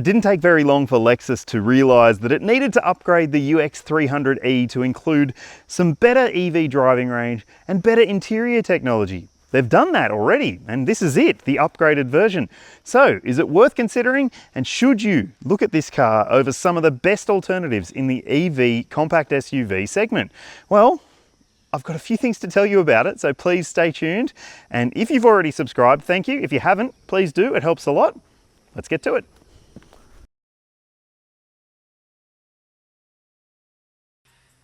It didn't take very long for Lexus to realise that it needed to upgrade the UX300E to include some better EV driving range and better interior technology. They've done that already, and this is it, the upgraded version. So, is it worth considering, and should you look at this car over some of the best alternatives in the EV compact SUV segment? Well, I've got a few things to tell you about it, so please stay tuned. And if you've already subscribed, thank you. If you haven't, please do, it helps a lot. Let's get to it.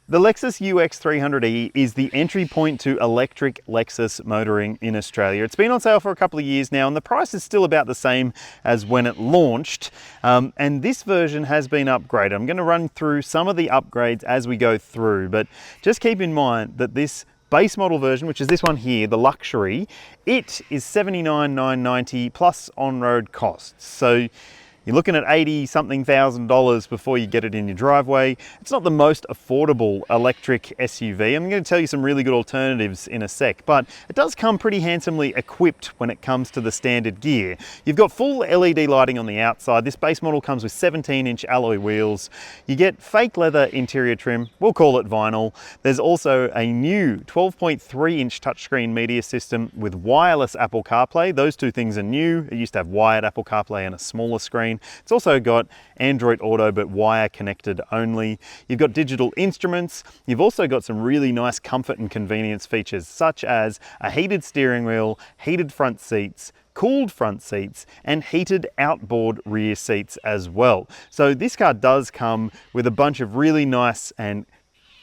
The Lexus UX300E is the entry point to electric Lexus motoring in Australia. It's been on sale for a couple of years now, and the price is still about the same as when it launched. And this version has been upgraded. I'm going to run through some of the upgrades as we go through, but just keep in mind that this base model version, which is this one here, the luxury, it is $79,990 plus on-road costs. So you're looking at $80-something thousand before you get it in your driveway. It's not the most affordable electric SUV. I'm going to tell you some really good alternatives in a sec, but it does come pretty handsomely equipped when it comes to the standard gear. You've got full LED lighting on the outside. This base model comes with 17-inch alloy wheels. You get fake leather interior trim. We'll call it vinyl. There's also a new 12.3-inch touchscreen media system with wireless Apple CarPlay. Those two things are new. It used to have wired Apple CarPlay and a smaller screen. It's also got Android Auto, but wire connected only. You've got digital instruments. You've also got some really nice comfort and convenience features, such as a heated steering wheel, heated front seats, cooled front seats, and heated outboard rear seats as well. So this car does come with a bunch of really nice and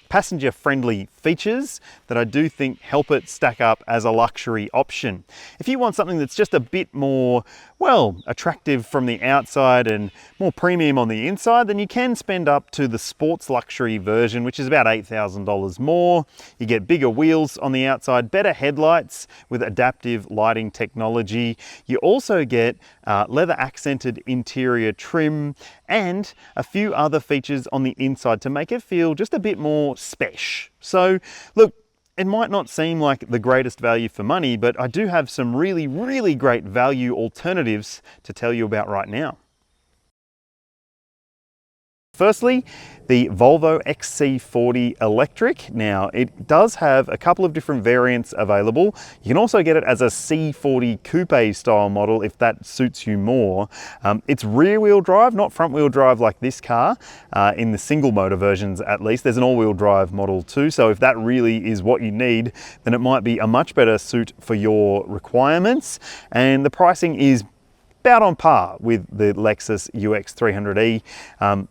passenger-friendly features that I do think help it stack up as a luxury option. If you want something that's just a bit more, well, attractive from the outside and more premium on the inside, then you can spend up to the sports luxury version, which is about $8,000 more. You get bigger wheels on the outside, better headlights with adaptive lighting technology. You also get leather accented interior trim and a few other features on the inside to make it feel just a bit more special. So look, it might not seem like the greatest value for money, but I do have some really, really great value alternatives to tell you about right now. Firstly, the Volvo XC40 Electric. Now, it does have a couple of different variants available. You can also get it as a C40 Coupe style model if that suits you more. It's rear wheel drive, not front wheel drive like this car, in the single motor versions at least. There's an all wheel drive model too, so if that really is what you need, then it might be a much better suit for your requirements. And the pricing is about on par with the Lexus UX300E,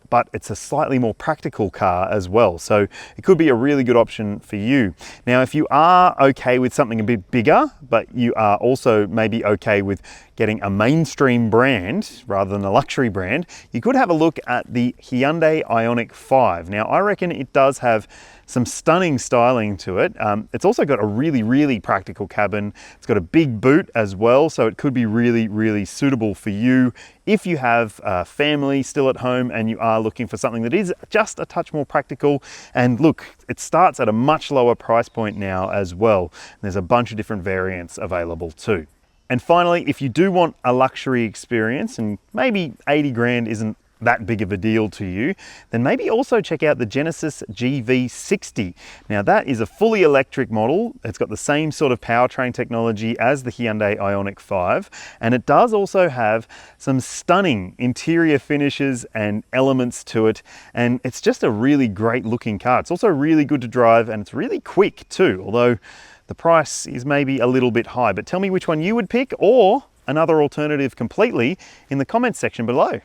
but it's a slightly more practical car as well. So it could be a really good option for you. Now, if you are okay with something a bit bigger, but you are also maybe okay with getting a mainstream brand rather than a luxury brand, you could have a look at the Hyundai Ioniq 5. Now, I reckon it does have some stunning styling to it. It's also got a really, really practical cabin. It's got a big boot as well, so it could be really, really suitable for you if you have a family still at home and you are looking for something that is just a touch more practical. And look, it starts at a much lower price point now as well. There's a bunch of different variants available too. And finally, if you do want a luxury experience and maybe 80 grand isn't that big of a deal to you, then maybe also check out the Genesis GV60. Now that is a fully electric model. It's got the same sort of powertrain technology as the Hyundai Ioniq 5, and it does also have some stunning interior finishes and elements to it, and it's just a really great looking car. It's also really good to drive, and it's really quick too, although the price is maybe a little bit high. But tell me which one you would pick, or another alternative completely, in the comments section below.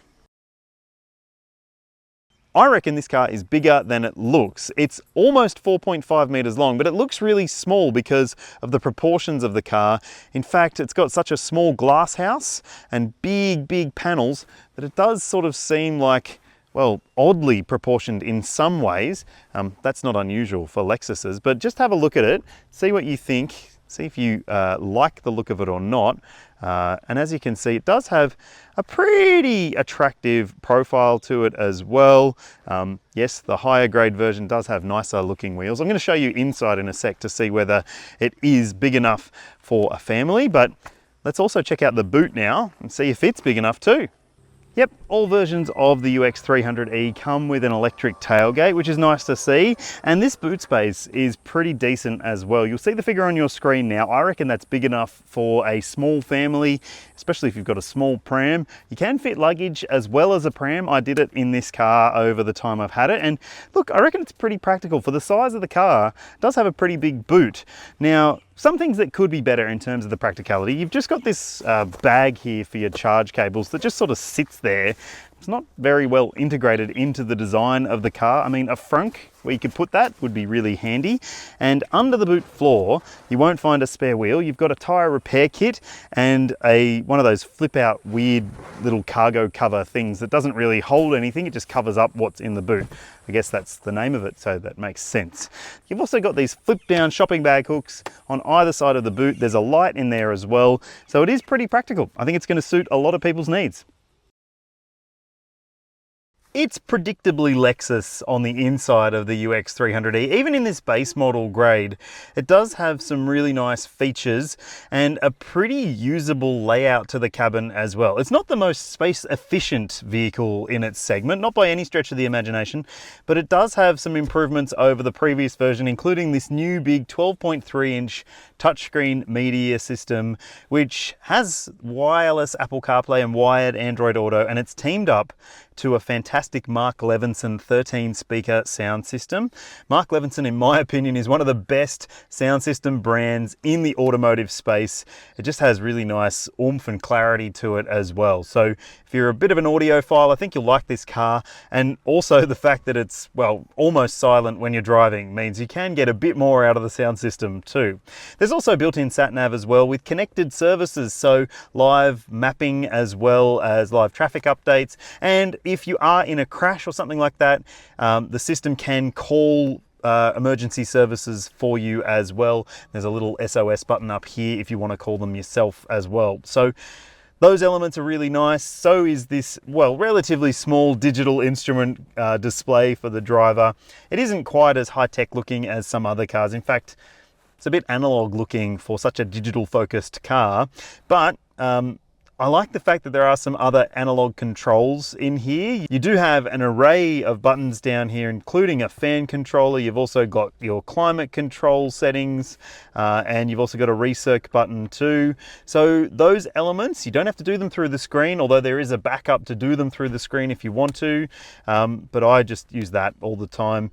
I reckon this car is bigger than it looks. It's almost 4.5 meters long, but it looks really small because of the proportions of the car. In fact, it's got such a small glass house and big, big panels that it does sort of seem like, well, oddly proportioned in some ways. That's not unusual for Lexuses, but just have a look at it, see what you think, see if you like the look of it or not. And as you can see, it does have a pretty attractive profile to it as well. Yes, the higher grade version does have nicer looking wheels. I'm going to show you inside in a sec to see whether it is big enough for a family, but let's also check out the boot now and see if it's big enough too. Yep, all versions of the UX300E come with an electric tailgate, which is nice to see. And this boot space is pretty decent as well. You'll see the figure on your screen now. I reckon that's big enough for a small family, especially if you've got a small pram. You can fit luggage as well as a pram. I did it in this car over the time I've had it. And look, I reckon it's pretty practical. For the size of the car, it does have a pretty big boot. Now, some things that could be better in terms of the practicality. You've just got this bag here for your charge cables that just sort of sits there. It's not very well integrated into the design of the car. I mean, a frunk where you could put that would be really handy. And under the boot floor, you won't find a spare wheel. You've got a tyre repair kit and one of those flip out weird little cargo cover things that doesn't really hold anything. It just covers up what's in the boot. I guess that's the name of it, so that makes sense. You've also got these flip down shopping bag hooks on either side of the boot. There's a light in there as well. So it is pretty practical. I think it's going to suit a lot of people's needs. It's predictably Lexus on the inside of the UX300E. Even in this base model grade, it does have some really nice features and a pretty usable layout to the cabin as well. It's not the most space efficient vehicle in its segment, not by any stretch of the imagination, but it does have some improvements over the previous version, including this new big 12.3-inch touchscreen media system, which has wireless Apple CarPlay and wired Android Auto, and it's teamed up to a fantastic Mark Levinson 13-speaker sound system. Mark Levinson, in my opinion, is one of the best sound system brands in the automotive space. It just has really nice oomph and clarity to it as well. So if you're a bit of an audiophile, I think you'll like this car. And also the fact that it's, well, almost silent when you're driving means you can get a bit more out of the sound system too. There's also built-in sat-nav as well with connected services, so live mapping as well as live traffic updates. And if you are in a crash or something like that, the system can call emergency services for you as well. There's a little SOS button up here if you want to call them yourself as well. So those elements are really nice. So is this, well, relatively small digital instrument display for the driver. It isn't quite as high-tech looking as some other cars. In fact, it's a bit analog looking for such a digital focused car, but I like the fact that there are some other analog controls in here. You do have an array of buttons down here, including a fan controller. You've also got your climate control settings, and you've also got a recirc button too. So those elements, you don't have to do them through the screen, although there is a backup to do them through the screen if you want to, but I just use that all the time.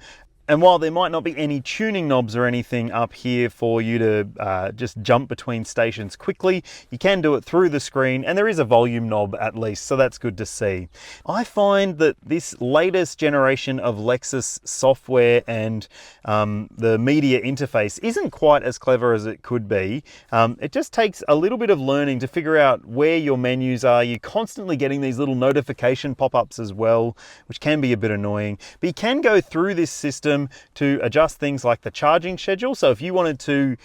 And while there might not be any tuning knobs or anything up here for you to just jump between stations quickly, you can do it through the screen, and there is a volume knob at least, so that's good to see. I find that this latest generation of Lexus software and the media interface isn't quite as clever as it could be. It just takes a little bit of learning to figure out where your menus are. You're constantly getting these little notification pop-ups as well, which can be a bit annoying, but you can go through this system to adjust things like the charging schedule. So if you wanted to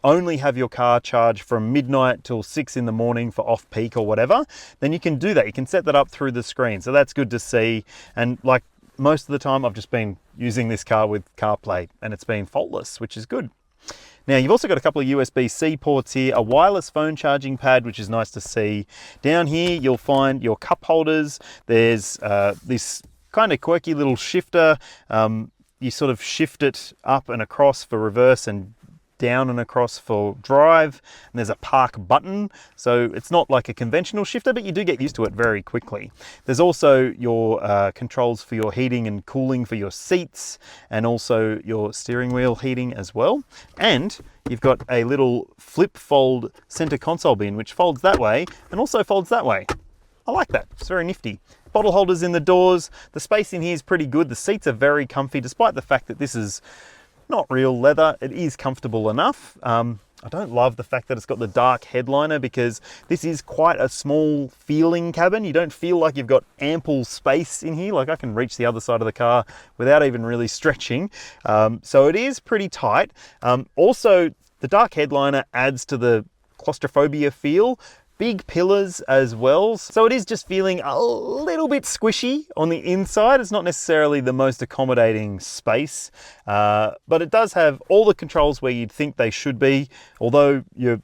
only have your car charged from midnight till 6 in the morning for off-peak or whatever, then you can do that. You can set that up through the screen. So that's good to see. And like most of the time, I've just been using this car with CarPlay and it's been faultless, which is good. Now, you've also got a couple of USB-C ports here, a wireless phone charging pad, which is nice to see. Down here, you'll find your cup holders. There's this kind of quirky little shifter. You sort of shift it up and across for reverse and down and across for drive. And there's a park button. So it's not like a conventional shifter, but you do get used to it very quickly. There's also your controls for your heating and cooling for your seats, and also your steering wheel heating as well. And you've got a little flip fold center console bin, which folds that way and also folds that way. I like that, it's very nifty. Bottle holders in the doors. The space in here is pretty good. The seats are very comfy, despite the fact that this is not real leather. It is comfortable enough. I don't love the fact that it's got the dark headliner, because this is quite a small feeling cabin. You don't feel like you've got ample space in here. Like I can reach the other side of the car without even really stretching. So it is pretty tight. Also, the dark headliner adds to the claustrophobia feel. Big pillars as well. So it is just feeling a little bit squishy on the inside. It's not necessarily the most accommodating space, but it does have all the controls where you'd think they should be. Although your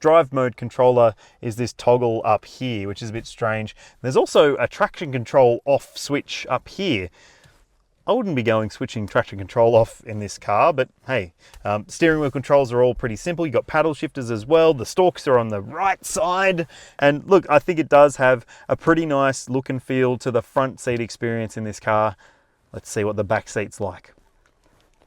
drive mode controller is this toggle up here, which is a bit strange. There's also a traction control off switch up here. I wouldn't be switching traction control off in this car, but hey, steering wheel controls are all pretty simple. You've got paddle shifters as well. The stalks are on the right side. And look, I think it does have a pretty nice look and feel to the front seat experience in this car. Let's see what the back seat's like.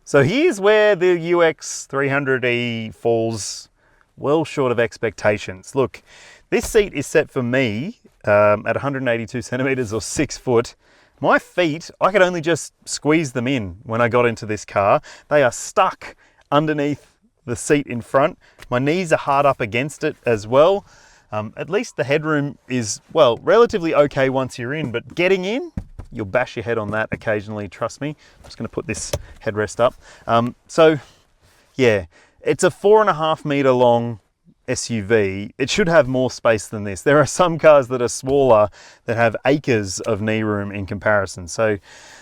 So here's where the UX 300e falls well short of expectations. Look, this seat is set for me at 182 centimeters or 6 foot. My feet, I could only just squeeze them in when I got into this car. They are stuck underneath the seat in front. My knees are hard up against it as well. At least the headroom is, well, relatively okay once you're in, but getting in, you'll bash your head on that occasionally, trust me. I'm just gonna put this headrest up. So yeah, it's a 4.5 meter long SUV. It should have more space than this. There are some cars that are smaller that have acres of knee room in comparison. So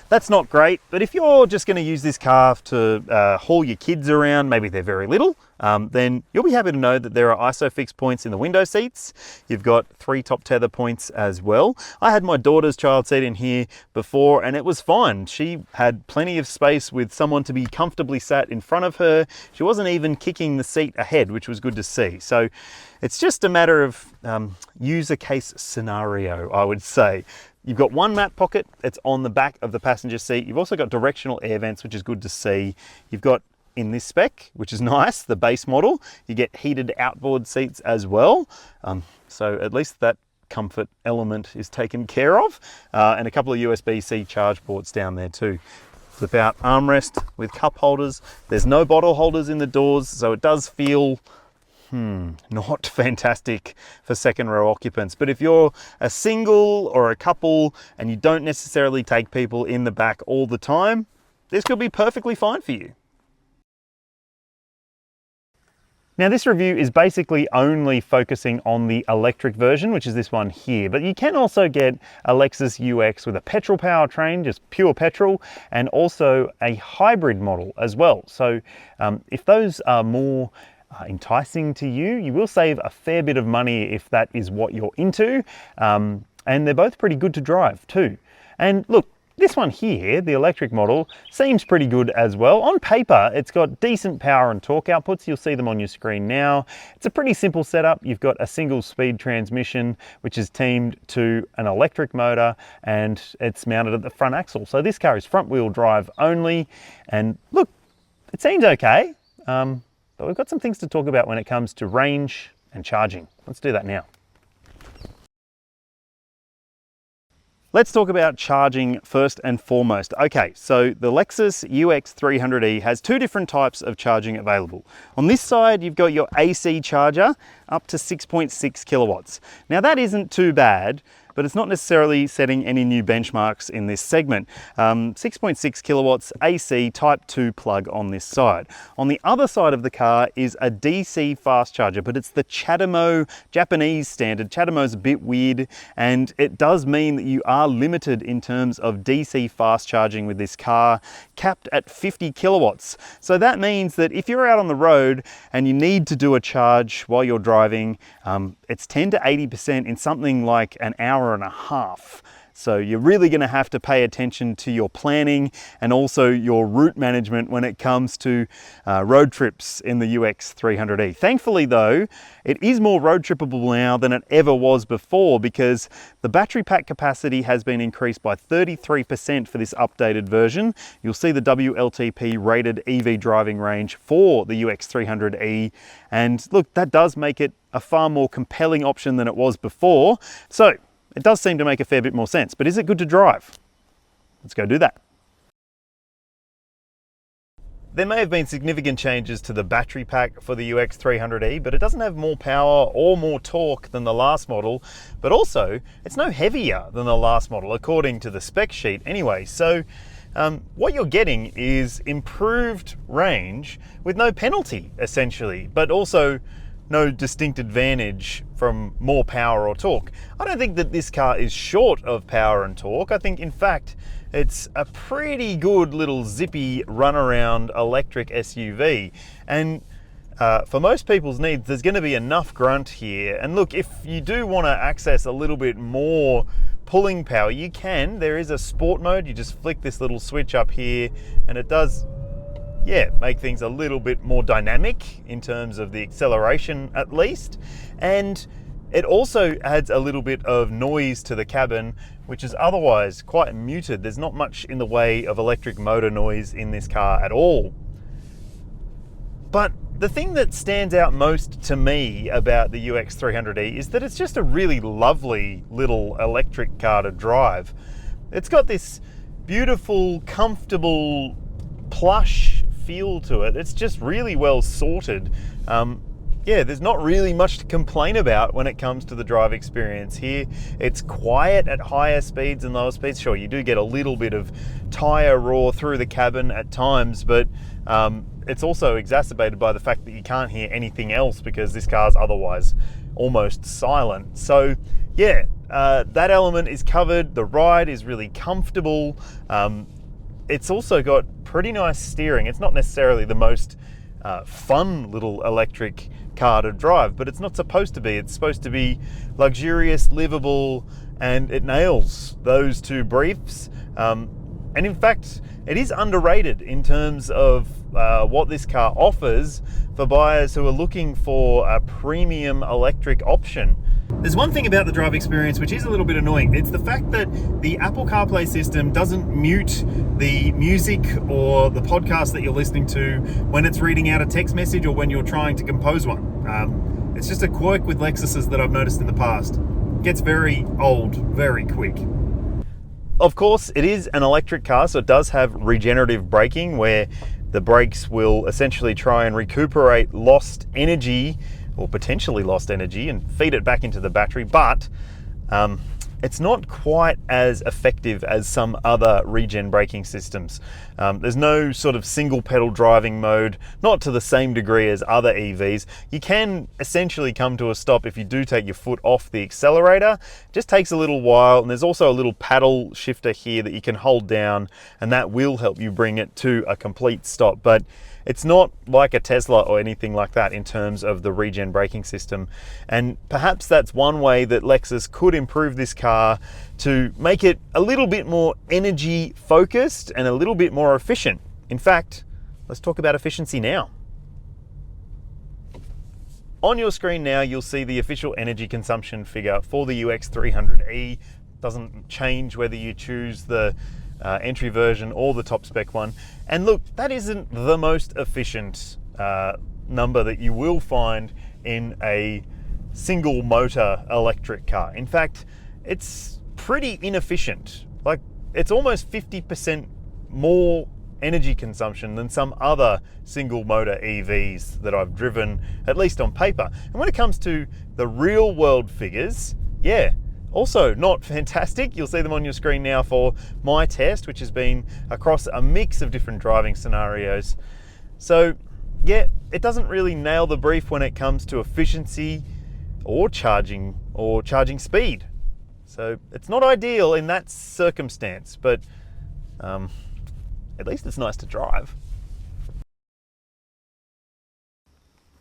that's not great, but if you're just going to use this car to haul your kids around, maybe they're very little, then you'll be happy to know that there are ISOFIX points in the window seats. You've got 3 top tether points as well. I had my daughter's child seat in here before and it was fine. She had plenty of space with someone to be comfortably sat in front of her. She wasn't even kicking the seat ahead, which was good to see. So it's just a matter of user case scenario, I would say. You've got one mat pocket, it's on the back of the passenger seat. You've also got directional air vents, which is good to see. You've got, in this spec, which is nice, the base model, you get heated outboard seats as well. So at least that comfort element is taken care of. And a couple of USB-C charge ports down there too. Flip out armrest with cup holders. There's no bottle holders in the doors, so it does feel not fantastic for second row occupants. But if you're a single or a couple and you don't necessarily take people in the back all the time, this could be perfectly fine for you. Now this review is basically only focusing on the electric version, which is this one here, but you can also get a Lexus UX with a petrol powertrain, just pure petrol, and also a hybrid model as well. So if those are more enticing to you, you will save a fair bit of money if that is what you're into. And they're both pretty good to drive too. And look, this one here, the electric model, seems pretty good as well. On paper, it's got decent power and torque outputs. You'll see them on your screen now. It's a pretty simple setup. You've got a single speed transmission, which is teamed to an electric motor, and it's mounted at the front axle. So this car is front wheel drive only. And look, it seems okay. But we've got some things to talk about when it comes to range and charging. Let's do that now. Let's talk about charging first and foremost. Okay, so the Lexus UX 300e has 2 different types of charging available. On this side, you've got your AC charger up to 6.6 kilowatts. Now that isn't too bad, but it's not necessarily setting any new benchmarks in this segment. 6.6 kilowatts AC Type 2 plug on this side. On the other side of the car is a DC fast charger, but it's the CHAdeMO Japanese standard. CHAdeMO's a bit weird, and it does mean that you are limited in terms of DC fast charging with this car, capped at 50 kilowatts. So that means that if you're out on the road and you need to do a charge while you're driving, it's 10 to 80% in something like an hour and a half. So you're really going to have to pay attention to your planning and also your route management when it comes to road trips in the UX 300e. Thankfully though, it is more road trippable now than it ever was before, because the battery pack capacity has been increased by 33% for this updated version. You'll see the WLTP rated EV driving range for the UX 300e. And look, that does make it a far more compelling option than it was before. So it does seem to make a fair bit more sense, but is it good to drive? Let's go do that. There may have been significant changes to the battery pack for the UX 300e, but it doesn't have more power or more torque than the last model, but also it's no heavier than the last model, according to the spec sheet anyway. So what you're getting is improved range with no penalty, essentially, but also no distinct advantage from more power or torque. I don't think that this car is short of power and torque. I think, in fact, it's a pretty good little zippy runaround electric SUV. And for most people's needs, there's going to be enough grunt here. And look, if you do want to access a little bit more pulling power, you can. There is a sport mode. You just flick this little switch up here and it does, yeah, make things a little bit more dynamic in terms of the acceleration at least. And it also adds a little bit of noise to the cabin, which is otherwise quite muted. There's not much in the way of electric motor noise in this car at all. But the thing that stands out most to me about the UX300E is that it's just a really lovely little electric car to drive. It's got this beautiful, comfortable, plush feel to it. It's just really well sorted. Yeah, there's not really much to complain about when it comes to the drive experience here. It's quiet at higher speeds and lower speeds. Sure, you do get a little bit of tyre roar through the cabin at times, but it's also exacerbated by the fact that you can't hear anything else because this car's otherwise almost silent. So yeah, that element is covered. The ride is really comfortable. It's also got pretty nice steering. It's not necessarily the most fun little electric car to drive, but it's not supposed to be. It's supposed to be luxurious, livable, and it nails those two briefs. And in fact, it is underrated in terms of what this car offers for buyers who are looking for a premium electric option. There's one thing about the drive experience which is a little bit annoying. It's the fact that the Apple CarPlay system doesn't mute the music or the podcast that you're listening to when it's reading out a text message or when you're trying to compose one. It's just a quirk with Lexuses that I've noticed in the past. It gets very old very quick. Of course, it is an electric car, so it does have regenerative braking where the brakes will essentially try and recuperate lost energy or potentially lost energy and feed it back into the battery, but it's not quite as effective as some other regen braking systems. There's no sort of single pedal driving mode, not to the same degree as other EVs. You can essentially come to a stop if you do take your foot off the accelerator. It just takes a little while, and there's also a little paddle shifter here that you can hold down, and that will help you bring it to a complete stop. But it's not like a Tesla or anything like that in terms of the regen braking system. And perhaps that's one way that Lexus could improve this car to make it a little bit more energy focused and a little bit more efficient. In fact, let's talk about efficiency now. On your screen now, you'll see the official energy consumption figure for the UX300E. Doesn't change whether you choose the entry version or the top spec one. And look, that isn't the most efficient number that you will find in a single motor electric car. In fact, it's pretty inefficient. Like, it's almost 50% more energy consumption than some other single motor EVs that I've driven, at least on paper. And when it comes to the real world figures, yeah, also not fantastic. You'll see them on your screen now for my test, which has been across a mix of different driving scenarios. So yeah, it doesn't really nail the brief when it comes to efficiency or charging speed. So it's not ideal in that circumstance, but at least it's nice to drive.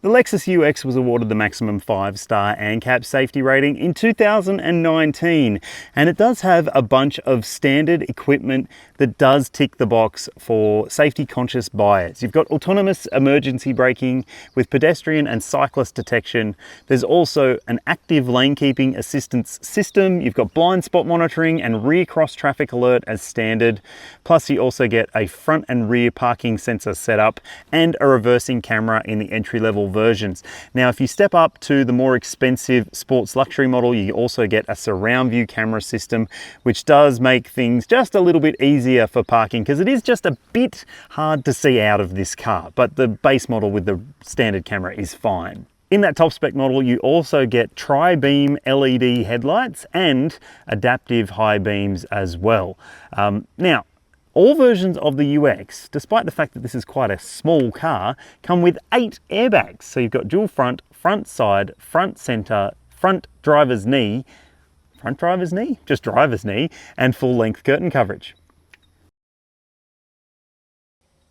The Lexus UX was awarded the maximum 5-star ANCAP safety rating in 2019, and it does have a bunch of standard equipment that does tick the box for safety conscious buyers. You've got autonomous emergency braking with pedestrian and cyclist detection. There's also an active lane keeping assistance system. You've got blind spot monitoring and rear cross traffic alert as standard. Plus you also get a front and rear parking sensor setup and a reversing camera in the entry level versions. Now, if you step up to the more expensive sports luxury model, you also get a surround view camera system, which does make things just a little bit easier for parking because it is just a bit hard to see out of this car, but the base model with the standard camera is fine. In that top spec model, you also get tri-beam LED headlights and adaptive high beams as well. Now, all versions of the UX, despite the fact that this is quite a small car, come with 8 airbags. So you've got dual front, front side, front center, front driver's knee, just driver's knee, and full length curtain coverage.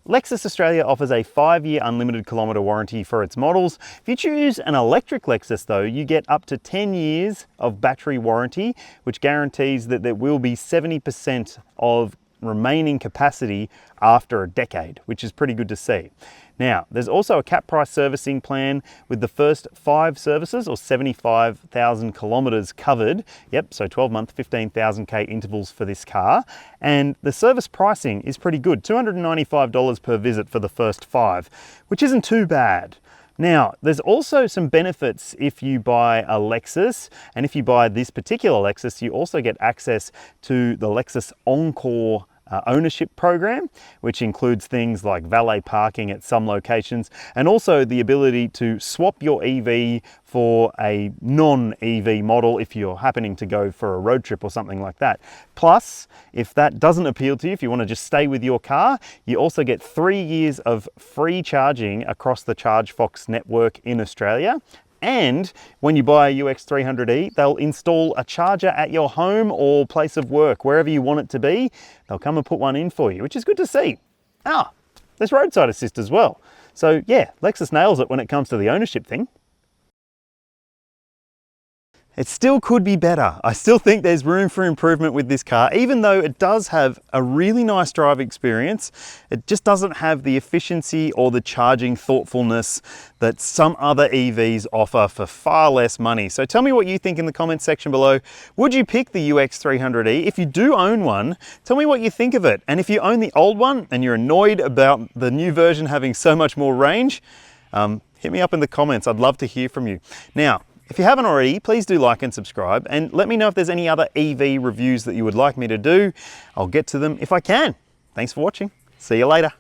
Lexus Australia offers a 5-year unlimited kilometre warranty for its models. If you choose an electric Lexus though, you get up to 10 years of battery warranty, which guarantees that there will be 70% of remaining capacity after a decade, which is pretty good to see. Now, there's also a cap price servicing plan with the first 5 services or 75,000 kilometres covered. Yep, so 12-month, 15,000k intervals for this car. And the service pricing is pretty good, $295 per visit for the first 5, which isn't too bad. Now, there's also some benefits if you buy a Lexus, and if you buy this particular Lexus, you also get access to the Lexus Encore ownership program, which includes things like valet parking at some locations, and also the ability to swap your EV for a non-EV model if you're happening to go for a road trip or something like that. Plus, if that doesn't appeal to you, if you want to just stay with your car, you also get 3 years of free charging across the ChargeFox network in Australia. And when you buy a UX300E, they'll install a charger at your home or place of work, wherever you want it to be. They'll come and put one in for you, which is good to see. There's roadside assist as well. So yeah, Lexus nails it when it comes to the ownership thing. It still could be better. I still think there's room for improvement with this car, even though it does have a really nice drive experience. It just doesn't have the efficiency or the charging thoughtfulness that some other EVs offer for far less money. So tell me what you think in the comments section below. Would you pick the UX300E? If you do own one, tell me what you think of it. And if you own the old one and you're annoyed about the new version having so much more range, hit me up in the comments. I'd love to hear from you. Now, if you haven't already, please do like and subscribe, and let me know if there's any other EV reviews that you would like me to do. I'll get to them if I can. Thanks for watching. See you later.